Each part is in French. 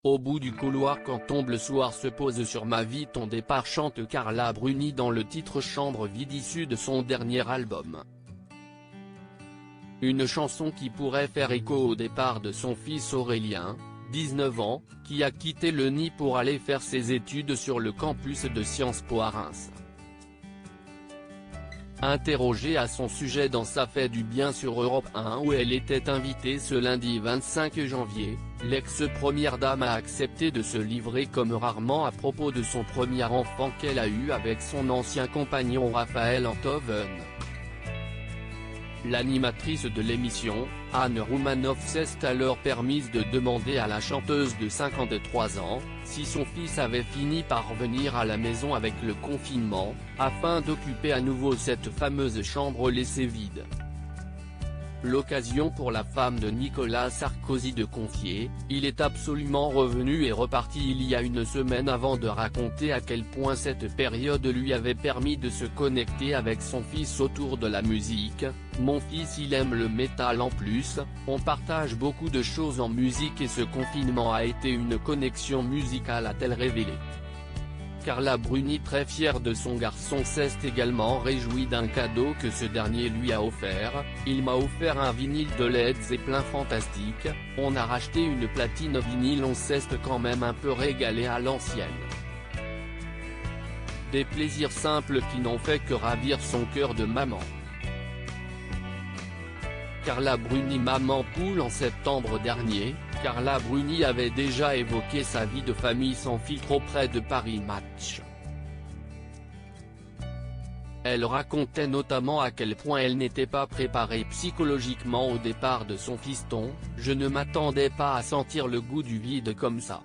Au bout du couloir quand tombe le soir se pose sur ma vie ton départ chante Carla Bruni dans le titre Chambre vide issu de son dernier album. Une chanson qui pourrait faire écho au départ de son fils Aurélien, 19 ans, qui a quitté le nid pour aller faire ses études sur le campus de Sciences Po à Reims. Interrogée à son sujet dans Ça fait du bien sur Europe 1 où elle était invitée ce lundi 25 janvier, l'ex-première dame a accepté de se livrer comme rarement à propos de son premier enfant qu'elle a eu avec son ancien compagnon Raphaël Enthoven. L'animatrice de l'émission, Anne Roumanoff s'est alors permise de demander à la chanteuse de 53 ans, si son fils avait fini par revenir à la maison avec le confinement, afin d'occuper à nouveau cette fameuse chambre laissée vide. L'occasion pour la femme de Nicolas Sarkozy de confier, il est absolument revenu et reparti il y a une semaine avant de raconter à quel point cette période lui avait permis de se connecter avec son fils autour de la musique. Mon fils il aime le métal en plus, on partage beaucoup de choses en musique et ce confinement a été une connexion musicale a-t-elle révélé. Carla Bruni très fière de son garçon s'est également réjouie d'un cadeau que ce dernier lui a offert. Il m'a offert un vinyle de Led Zeppelin fantastique, on a racheté une platine vinyle on s'est quand même un peu régalé à l'ancienne. Des plaisirs simples qui n'ont fait que ravir son cœur de maman. Carla Bruni maman poule en septembre dernier, Carla Bruni avait déjà évoqué sa vie de famille sans filtre auprès de Paris Match. Elle racontait notamment à quel point elle n'était pas préparée psychologiquement au départ de son fiston, je ne m'attendais pas à sentir le goût du vide comme ça.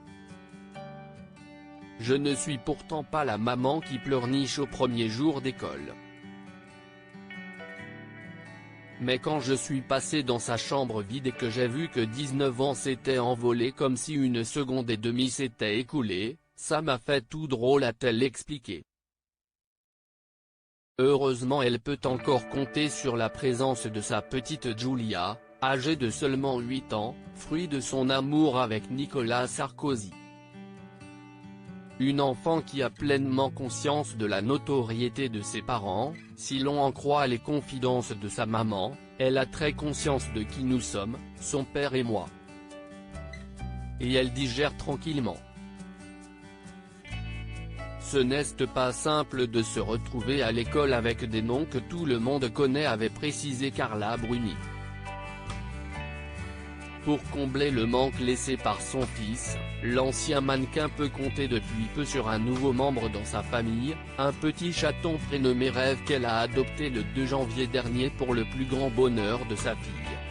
Je ne suis pourtant pas la maman qui pleurniche au premier jour d'école. Mais quand je suis passé dans sa chambre vide et que j'ai vu que 19 ans s'étaient envolés comme si une seconde et demie s'était écoulée, ça m'a fait tout drôle a-t-elle expliqué. Heureusement elle peut encore compter sur la présence de sa petite Giulia, âgée de seulement 8 ans, fruit de son amour avec Nicolas Sarkozy. Une enfant qui a pleinement conscience de la notoriété de ses parents, si l'on en croit les confidences de sa maman, elle a très conscience de qui nous sommes, son père et moi. Et elle digère tranquillement. Ce n'est pas simple de se retrouver à l'école avec des noms que tout le monde connaît avait précisé Carla Bruni. Pour combler le manque laissé par son fils, l'ancien mannequin peut compter depuis peu sur un nouveau membre dans sa famille, un petit chaton prénommé Rêve qu'elle a adopté le 2 janvier dernier pour le plus grand bonheur de sa fille.